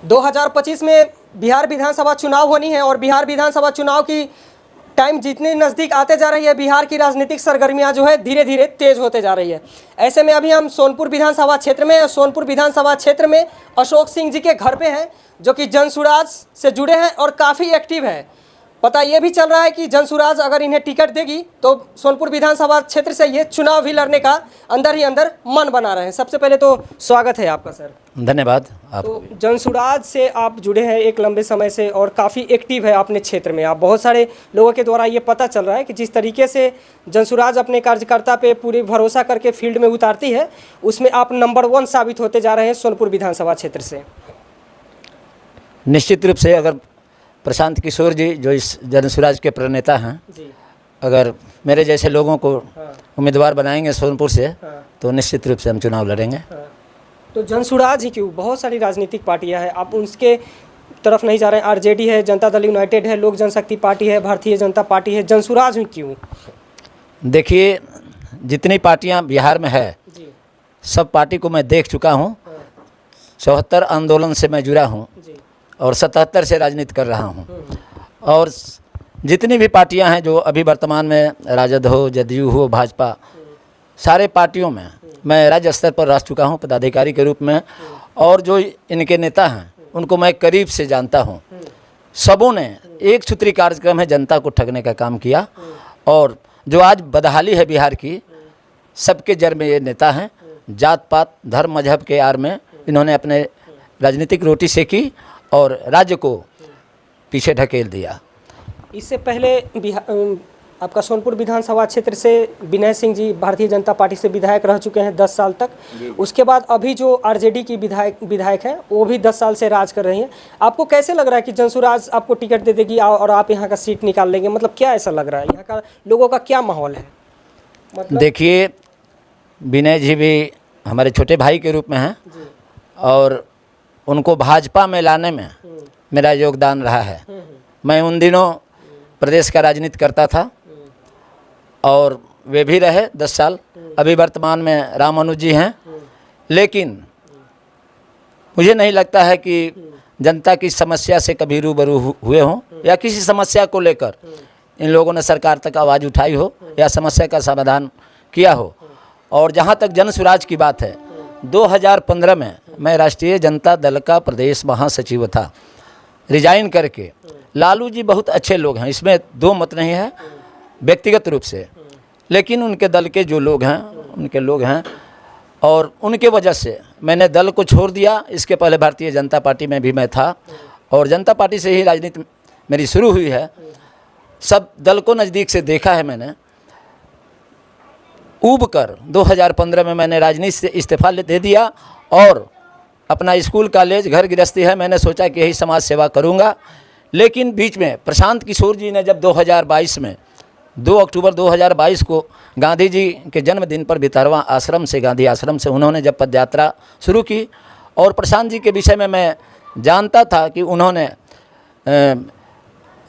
2025 में बिहार विधानसभा चुनाव होनी है और बिहार विधानसभा चुनाव की टाइम जितनी नज़दीक आते जा रही है, बिहार की राजनीतिक सरगर्मियां जो है धीरे धीरे तेज़ होते जा रही है। ऐसे में अभी हम सोनपुर विधानसभा क्षेत्र में सोनपुर विधानसभा क्षेत्र में अशोक सिंह जी के घर पे हैं, जो कि जनसुराज से जुड़े हैं और काफ़ी एक्टिव है। पता ये भी चल रहा है कि जनसुराज अगर इन्हें टिकट देगी तो सोनपुर विधानसभा क्षेत्र से ये चुनाव भी लड़ने का अंदर ही अंदर मन बना रहे हैं। सबसे पहले तो स्वागत है आपका सर। धन्यवाद। आप तो जनसुराज से आप जुड़े हैं एक लंबे समय से और काफ़ी एक्टिव है अपने क्षेत्र में। आप बहुत सारे लोगों के द्वारा ये पता चल रहा है कि जिस तरीके से जनसुराज अपने कार्यकर्ता पे पूरी भरोसा करके फील्ड में उतारती है, उसमें आप नंबर 1 साबित होते जा रहे हैं सोनपुर विधानसभा क्षेत्र से। निश्चित रूप से अगर प्रशांत किशोर जी जो इस जनसुराज के प्रणेता हैं जी, अगर मेरे जैसे लोगों को हाँ, उम्मीदवार बनाएंगे सोनपुर से, हाँ, तो निश्चित रूप से हम चुनाव लड़ेंगे। हाँ। तो जनसुराज ही क्यों? बहुत सारी राजनीतिक पार्टियां हैं, आप उसके तरफ नहीं जा रहे हैं। आरजेडी है, जनता दल यूनाइटेड है, लोक जनशक्ति पार्टी है, भारतीय जनता पार्टी है, जनसुराज ही क्यों? देखिए, जितनी पार्टियां बिहार में है जी, सब पार्टी को मैं देख चुका हूं। हाँ, 74 आंदोलन से मैं जुड़ा हूं जी, और 77 से राजनीति कर रहा हूं। और जितनी भी पार्टियां हैं जो अभी वर्तमान में राजद हो, जदयू हो, भाजपा, सारे पार्टियों में मैं राज्य स्तर पर रह चुका हूं पदाधिकारी के रूप में। और जो इनके नेता हैं उनको मैं करीब से जानता हूं। सबों ने एक सूत्री कार्यक्रम है जनता को ठगने का काम किया। और जो आज बदहाली है बिहार की, सबके जड़ में ये नेता हैं। जात पात धर्म मजहब के आड़ में इन्होंने अपने राजनीतिक रोटी सेकी और राज्य को पीछे ढकेल दिया। इससे पहले आपका सोनपुर विधानसभा क्षेत्र से विनय सिंह जी भारतीय जनता पार्टी से विधायक रह चुके हैं 10 साल तक। उसके बाद अभी जो आरजेडी की विधायक हैं वो भी 10 साल से राज कर रही हैं। आपको कैसे लग रहा है कि जनसुराज आपको टिकट दे देगी और आप यहाँ का सीट निकाल लेंगे? मतलब क्या ऐसा लग रहा है, यहाँ का लोगों का क्या माहौल है? मतलब देखिए, विनय जी भी हमारे छोटे भाई के रूप में हैं और उनको भाजपा में लाने में मेरा योगदान रहा है। मैं उन दिनों प्रदेश का राजनीति करता था और वे भी रहे 10 साल। अभी वर्तमान में रामानुज जी हैं। लेकिन मुझे नहीं लगता है कि जनता की समस्या से कभी रूबरू हुए हों या किसी समस्या को लेकर इन लोगों ने सरकार तक आवाज़ उठाई हो या समस्या का समाधान किया हो। और जहाँ तक जनसुराज की बात है, 2015 में मैं राष्ट्रीय जनता दल का प्रदेश महासचिव था। रिजाइन करके लालू जी बहुत अच्छे लोग हैं, इसमें दो मत नहीं है व्यक्तिगत रूप से, लेकिन उनके दल के जो लोग हैं उनके लोग हैं और उनके वजह से मैंने दल को छोड़ दिया। इसके पहले भारतीय जनता पार्टी में भी मैं था और जनता पार्टी से ही राजनीति मेरी शुरू हुई है। सब दल को नज़दीक से देखा है मैंने। ऊब कर 2015 में मैंने राजनीति से इस्तीफा दे दिया और अपना स्कूल कॉलेज घर गृहस्थी है, मैंने सोचा कि यही समाज सेवा करूंगा। लेकिन बीच में प्रशांत किशोर जी ने जब 2022 में 2 अक्टूबर 2022 को गांधी जी के जन्मदिन पर भितरवा आश्रम से, गांधी आश्रम से उन्होंने जब पदयात्रा शुरू की और प्रशांत जी के विषय में मैं जानता था कि उन्होंने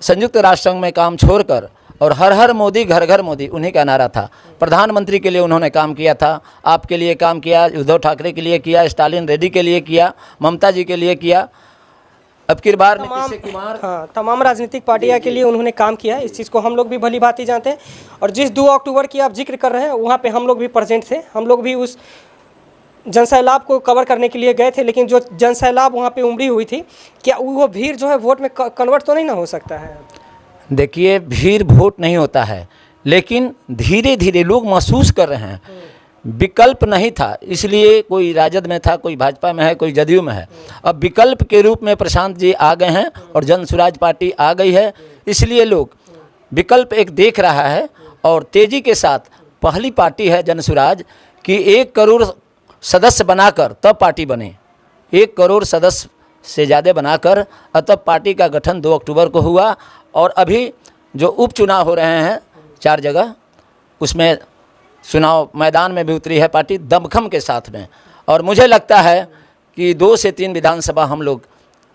संयुक्त राष्ट्र संघ में काम छोड़कर और हर हर मोदी घर घर मोदी उन्हीं का नारा था। प्रधानमंत्री के लिए उन्होंने काम किया था, आपके लिए काम किया, उद्धव ठाकरे के लिए किया, स्टालिन रेड्डी के लिए किया, ममता जी के लिए किया, अब की बार नीतीश कुमार, हाँ, तमाम राजनीतिक पार्टियां के लिए उन्होंने काम किया है। इस चीज़ को हम लोग भी भली भांति जानते हैं। और जिस 2 अक्टूबर की आप जिक्र कर रहे हैं वहाँ पे हम लोग भी प्रेजेंट थे। हम लोग भी उस जनसैलाब को कवर करने के लिए गए थे। लेकिन जो जनसैलाब वहाँ पे उमड़ी हुई थी, क्या वो भीड़ जो है वोट में कन्वर्ट तो नहीं ना हो सकता है? देखिए, भीड़ वोट नहीं होता है, लेकिन धीरे धीरे लोग महसूस कर रहे हैं। विकल्प नहीं था, इसलिए कोई राजद में था, कोई भाजपा में है, कोई जदयू में है। अब विकल्प के रूप में प्रशांत जी आ गए हैं और जनसुराज पार्टी आ गई है, इसलिए लोग विकल्प एक देख रहा है। और तेज़ी के साथ पहली पार्टी है जनसुराज कि 1 करोड़ सदस्य बनाकर तब पार्टी बने। 1 करोड़ सदस्य से ज़्यादा बनाकर तब पार्टी का गठन 2 अक्टूबर को हुआ। और अभी जो उपचुनाव हो रहे हैं 4 जगह, उसमें चुनाव मैदान में भी उतरी है पार्टी दमखम के साथ में। और मुझे लगता है कि 2 से 3 विधानसभा हम लोग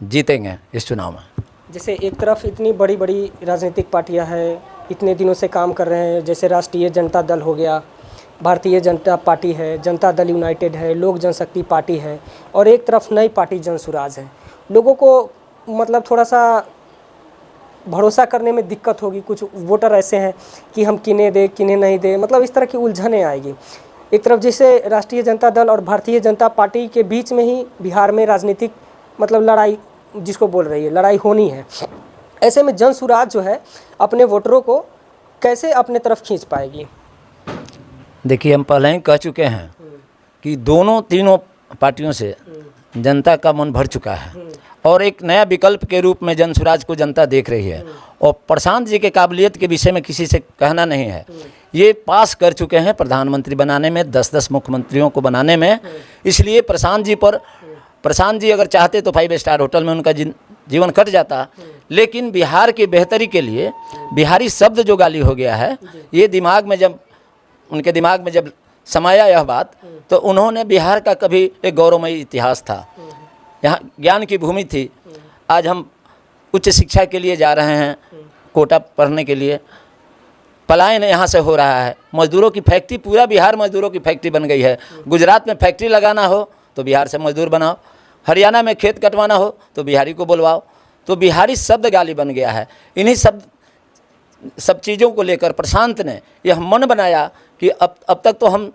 जीतेंगे इस चुनाव में। जैसे एक तरफ इतनी बड़ी बड़ी राजनीतिक पार्टियां हैं, इतने दिनों से काम कर रहे हैं, जैसे राष्ट्रीय जनता दल हो गया, भारतीय जनता पार्टी है, जनता दल यूनाइटेड है, लोक जनशक्ति पार्टी है, और एक तरफ नई पार्टी जनसुराज है। लोगों को मतलब थोड़ा सा भरोसा करने में दिक्कत होगी। कुछ वोटर ऐसे हैं कि हम किन्हें दे किन्हें नहीं दे, मतलब इस तरह की उलझनें आएगी। एक तरफ जैसे राष्ट्रीय जनता दल और भारतीय जनता पार्टी के बीच में ही बिहार में राजनीतिक मतलब लड़ाई जिसको बोल रही है, लड़ाई होनी है। ऐसे में जन सुराज जो है अपने वोटरों को कैसे अपने तरफ खींच पाएगी? देखिए, हम पहले ही कह चुके हैं कि तीनों पार्टियों से जनता का मन भर चुका है और एक नया विकल्प के रूप में जन सुराज को जनता देख रही है। और प्रशांत जी के काबिलियत के विषय में किसी से कहना नहीं है। ये पास कर चुके हैं प्रधानमंत्री बनाने में, 10-10 मुख्यमंत्रियों को बनाने में। इसलिए प्रशांत जी अगर चाहते तो 5 स्टार होटल में उनका जीवन कट जाता। लेकिन बिहार की बेहतरी के लिए बिहारी शब्द जो गाली हो गया है, ये उनके दिमाग में जब समाया यह बात, तो उन्होंने बिहार का कभी एक गौरवमयी इतिहास था, यहाँ ज्ञान की भूमि थी। आज हम उच्च शिक्षा के लिए जा रहे हैं, कोटा पढ़ने के लिए, पलायन यहाँ से हो रहा है। मजदूरों की फैक्ट्री, पूरा बिहार मजदूरों की फैक्ट्री बन गई है। गुजरात में फैक्ट्री लगाना हो तो बिहार से मजदूर बनाओ, हरियाणा में खेत कटवाना हो तो बिहारी को बुलवाओ। तो बिहारी शब्द गाली बन गया है। इन्हीं सब चीज़ों को लेकर प्रशांत ने यह मन बनाया कि अब तक तो हम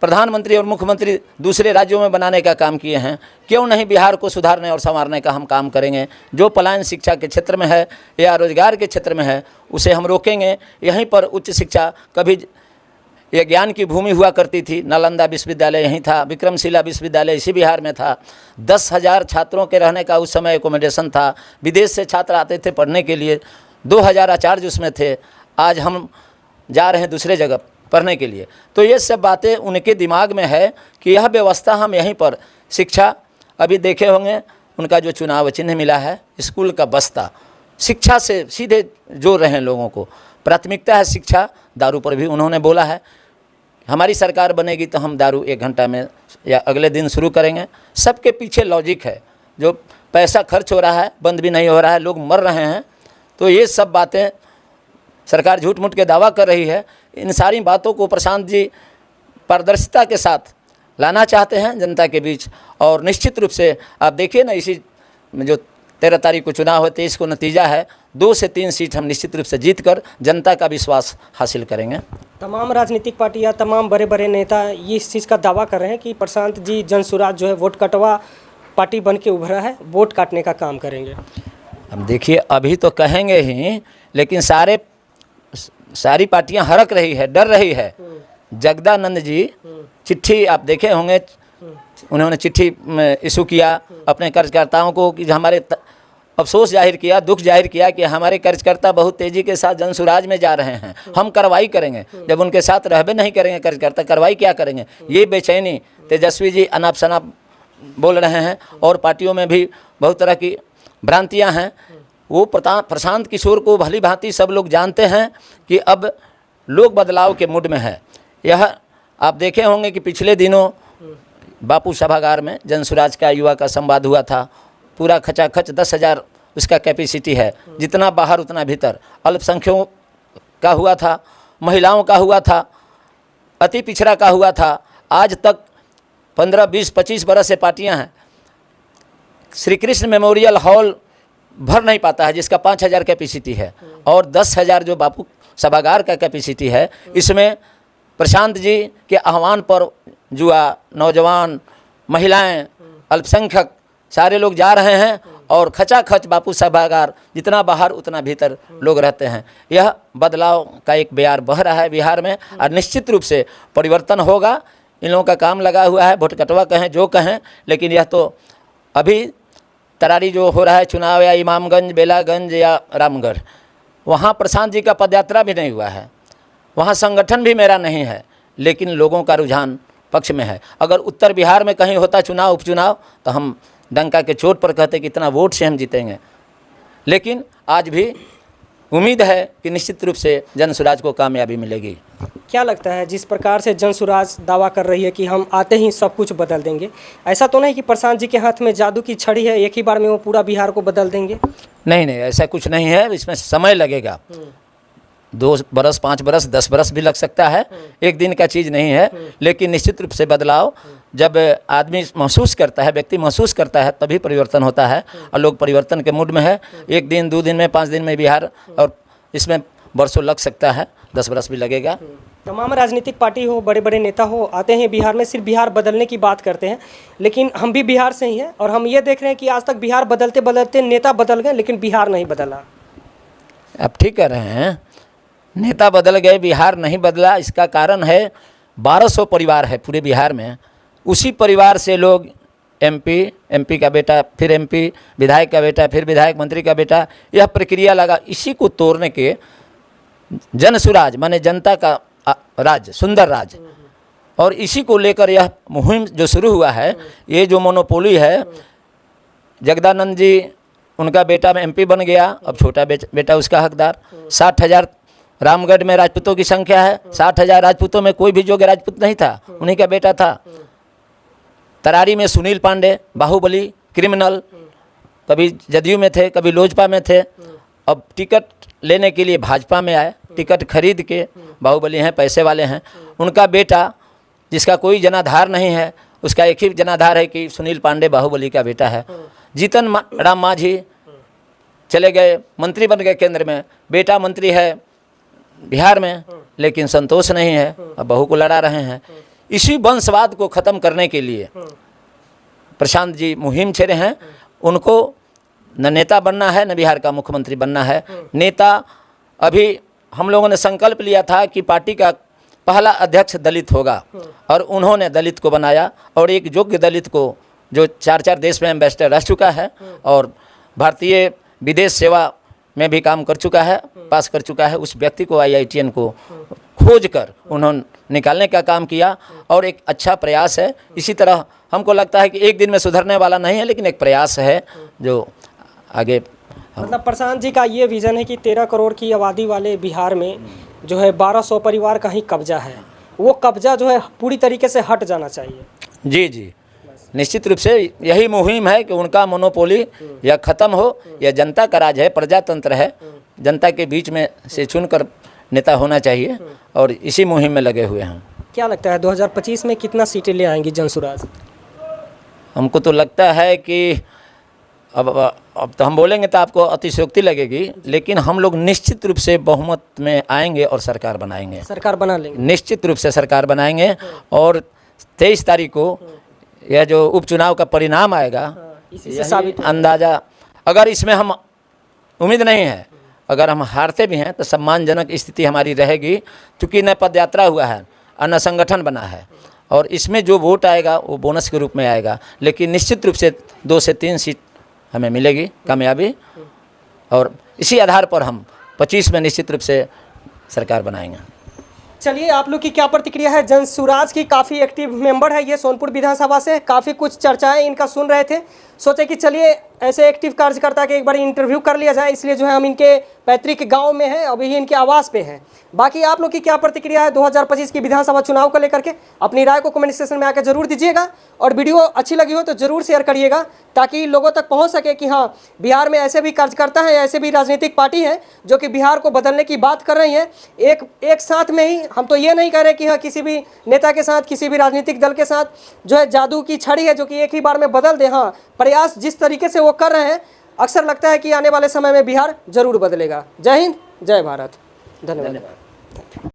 प्रधानमंत्री और मुख्यमंत्री दूसरे राज्यों में बनाने का काम किए हैं, क्यों नहीं बिहार को सुधारने और संवारने का हम काम करेंगे। जो पलायन शिक्षा के क्षेत्र में है या रोजगार के क्षेत्र में है, उसे हम रोकेंगे। यहीं पर उच्च शिक्षा, कभी ये ज्ञान की भूमि हुआ करती थी, नालंदा विश्वविद्यालय यहीं था, विक्रमशिला विश्वविद्यालय इसी बिहार में था। 10,000 छात्रों के रहने का उस समय एकोमोडेशन था। विदेश से छात्र आते थे पढ़ने के लिए, 2,000 आचार्य उसमें थे। आज हम जा रहे हैं दूसरे जगह पढ़ने के लिए। तो ये सब बातें उनके दिमाग में है कि यह व्यवस्था हम यहीं पर, शिक्षा, अभी देखे होंगे उनका जो चुनाव चिन्ह मिला है, स्कूल का बस्ता, शिक्षा से सीधे जोड़ रहे हैं लोगों को। प्राथमिकता है शिक्षा। दारू पर भी उन्होंने बोला है हमारी सरकार बनेगी तो हम दारू 1 घंटा में या अगले दिन शुरू करेंगे। सबके पीछे लॉजिक है। जो पैसा खर्च हो रहा है, बंद भी नहीं हो रहा है, लोग मर रहे हैं। तो ये सब बातें सरकार झूठ मूठ के दावा कर रही है। इन सारी बातों को प्रशांत जी पारदर्शिता के साथ लाना चाहते हैं जनता के बीच। और निश्चित रूप से आप देखिए ना, इसी जो 13 तारीख को चुनाव है, 23 को नतीजा है, 2 से 3 सीट हम निश्चित रूप से जीतकर जनता का विश्वास हासिल करेंगे। तमाम राजनीतिक पार्टी या तमाम बड़े बड़े नेता ये इस चीज़ का दावा कर रहे हैं कि प्रशांत जी जन सुराज जो है वोट कटवा पार्टी बन के उभरा है, वोट काटने का काम करेंगे। अब देखिए, अभी तो कहेंगे ही, लेकिन सारी पार्टियां हड़क रही है, डर रही है। जगदानंद जी चिट्ठी आप देखे होंगे, उन्होंने चिट्ठी इशू किया अपने कार्यकर्ताओं को कि हमारे अफसोस जाहिर किया, दुख जाहिर किया कि हमारे कार्यकर्ता बहुत तेज़ी के साथ जन सुराज में जा रहे हैं, हम कार्रवाई करेंगे। जब उनके साथ रहबे नहीं करेंगे कार्यकर्ता, कार्रवाई क्या करेंगे। ये बेचैनी तेजस्वी जी अनाप शनाप बोल रहे हैं और पार्टियों में भी बहुत तरह की भ्रांतियां हैं। वो प्रशांत किशोर को भली भांति सब लोग जानते हैं कि अब लोग बदलाव के मूड में है। यह आप देखे होंगे कि पिछले दिनों बापू सभागार में जन सुराज का युवा का संवाद हुआ था। पूरा खचाखच 10,000 उसका कैपेसिटी है, जितना बाहर उतना भीतर। अल्पसंख्यकों का हुआ था, महिलाओं का हुआ था, अति पिछड़ा का हुआ था। आज तक 15, 20, 25 बरस से पार्टियां हैं। श्री कृष्ण मेमोरियल हॉल भर नहीं पाता है, जिसका 5,000 कैपेसिटी है, और 10,000 जो बापू सभागार का कैपेसिटी है। इसमें प्रशांत जी के आह्वान पर जुआ, नौजवान, महिलाएं, अल्पसंख्यक सारे लोग जा रहे हैं और खचाखच बापू सभागार, जितना बाहर उतना भीतर लोग रहते हैं। यह बदलाव का एक बयार बह रहा है बिहार में, और निश्चित रूप से परिवर्तन होगा। इन लोगों का काम लगा हुआ है, वोट कटवा कहें जो कहें, लेकिन यह तो अभी तरारी जो हो रहा है चुनाव, या इमामगंज, बेलागंज या रामगढ़, वहाँ प्रशांत जी का पदयात्रा भी नहीं हुआ है, वहाँ संगठन भी मेरा नहीं है, लेकिन लोगों का रुझान पक्ष में है। अगर उत्तर बिहार में कहीं होता चुनाव, उपचुनाव, तो हम डंका के चोट पर कहते कि इतना वोट से हम जीतेंगे। लेकिन आज भी उम्मीद है कि निश्चित रूप से जन सुराज को कामयाबी मिलेगी। क्या लगता है, जिस प्रकार से जन सुराज दावा कर रही है कि हम आते ही सब कुछ बदल देंगे, ऐसा तो नहीं कि प्रशांत जी के हाथ में जादू की छड़ी है, एक ही बार में वो पूरा बिहार को बदल देंगे? नहीं, ऐसा कुछ नहीं है। इसमें समय लगेगा। 2 बरस, 5 बरस, 10 बरस भी लग सकता है, एक दिन का चीज़ नहीं है। लेकिन निश्चित रूप से बदलाव जब आदमी महसूस करता है, व्यक्ति महसूस करता है, तभी परिवर्तन होता है। और लोग परिवर्तन के मूड में है। 1 दिन, 2 दिन में, 5 दिन में बिहार, और इसमें वर्षों लग सकता है, 10 बरस भी लगेगा। तमाम राजनीतिक पार्टी हो, बड़े बड़े नेता हो, आते हैं बिहार में, सिर्फ बिहार बदलने की बात करते हैं। लेकिन हम भी बिहार से ही हैं और हम ये देख रहे हैं कि आज तक बिहार बदलते बदलते नेता बदल गए, लेकिन बिहार नहीं बदला। आप ठीक कह रहे हैं, नेता बदल गए, बिहार नहीं बदला। इसका कारण है 1200 परिवार है पूरे बिहार में। उसी परिवार से लोग एमपी का बेटा, फिर एमपी, विधायक का बेटा, फिर विधायक, मंत्री का बेटा, यह प्रक्रिया लगा। इसी को तोड़ने के जन सुराज माने जनता का राज्य, सुंदर राज्य, और इसी को लेकर यह मुहिम जो शुरू हुआ है, ये जो मोनोपोली है, जगदानंद जी उनका बेटा में एमपी बन गया, अब छोटा बेटा उसका हकदार। 60,000 रामगढ़ में राजपूतों की संख्या है, 60,000 राजपूतों में कोई भी योग्य राजपूत नहीं था, उन्हीं का बेटा था। तरारी में सुनील पांडे, बाहुबली, क्रिमिनल, कभी जदयू में थे, कभी लोजपा में थे, अब टिकट लेने के लिए भाजपा में आए, टिकट खरीद के, बाहुबली हैं, पैसे वाले हैं। उनका बेटा जिसका कोई जनाधार नहीं है, उसका एक ही जनाधार है कि सुनील पांडे बाहुबली का बेटा है। जीतन राम मांझी चले गए, मंत्री बन गए केंद्र में, बेटा मंत्री है बिहार में, लेकिन संतोष नहीं है, अब बहू को लड़ा रहे हैं। इसी वंशवाद को ख़त्म करने के लिए प्रशांत जी मुहिम छेड़े हैं। उनको न नेता बनना है, न बिहार का मुख्यमंत्री बनना है। नेता, अभी हम लोगों ने संकल्प लिया था कि पार्टी का पहला अध्यक्ष दलित होगा, और उन्होंने दलित को बनाया, और एक योग्य दलित को, जो 4 देश में एम्बेसडर रह चुका है और भारतीय विदेश सेवा में भी काम कर चुका है, पास कर चुका है, उस व्यक्ति को, IITN को खोज कर उन्होंने निकालने का काम किया, और एक अच्छा प्रयास है। इसी तरह हमको लगता है कि एक दिन में सुधरने वाला नहीं है, लेकिन एक प्रयास है जो आगे। मतलब प्रशांत जी का ये विज़न है कि 13 करोड़ की आबादी वाले बिहार में जो है 1200 परिवार का ही कब्जा है, वो कब्जा जो है पूरी तरीके से हट जाना चाहिए। जी जी, निश्चित रूप से यही मुहिम है कि उनका मोनोपोली या ख़त्म हो, या जनता का राज है, प्रजातंत्र है, जनता के बीच में से चुनकर नेता होना चाहिए, और इसी मुहिम में लगे हुए हैं। क्या लगता है 2025 में कितना सीटें ले आएंगी जनसुराज? हमको तो लगता है कि अब तो हम बोलेंगे तो आपको अतिशयोक्ति लगेगी, लेकिन हम लोग निश्चित रूप से बहुमत में आएंगे और सरकार बनाएंगे। सरकार बना लेंगे, निश्चित रूप से सरकार बनाएंगे। और 23 तारीख को यह जो उपचुनाव का परिणाम आएगा, इसी से साबित अंदाज़ा, अगर इसमें हम, उम्मीद नहीं है, अगर हम हारते भी हैं तो सम्मानजनक स्थिति हमारी रहेगी, क्योंकि न पद यात्रा हुआ है और न संगठन बना है, और इसमें जो वोट आएगा वो बोनस के रूप में आएगा। लेकिन निश्चित रूप से 2 से 3 सीट हमें मिलेगी कामयाबी, और इसी आधार पर हम 25 में निश्चित रूप से सरकार बनाएंगे। चलिए, आप लोग की क्या प्रतिक्रिया है? जनसुराज की काफ़ी एक्टिव मेंबर है ये, सोनपुर विधानसभा से, काफ़ी कुछ चर्चाएं इनका सुन रहे थे, सोचे कि चलिए ऐसे एक्टिव कार्यकर्ता के एक बार इंटरव्यू कर लिया जाए, इसलिए जो है हम इनके पैतृक गांव में हैं, अभी इनके आवास पे हैं। बाकी आप लोग की क्या प्रतिक्रिया है 2025 की विधानसभा चुनाव को लेकर के? अपनी राय को कमेंट सेक्शन में आकर जरूर दीजिएगा, और वीडियो अच्छी लगी हो तो ज़रूर शेयर करिएगा, ताकि लोगों तक पहुँच सके कि हाँ, बिहार में ऐसे भी कार्यकर्ता हैं, ऐसे भी राजनीतिक पार्टी हैं जो कि बिहार को बदलने की बात कर रही हैं। एक साथ में ही, हम तो ये नहीं कह रहे कि हाँ किसी भी नेता के साथ, किसी भी राजनीतिक दल के साथ जो है जादू की छड़ी है जो कि एक ही बार में बदल दे। हाँ, प्रयास जिस तरीके से वो कर रहे हैं, अक्सर लगता है कि आने वाले समय में बिहार जरूर बदलेगा। जय हिंद, जय भारत, धन्यवाद।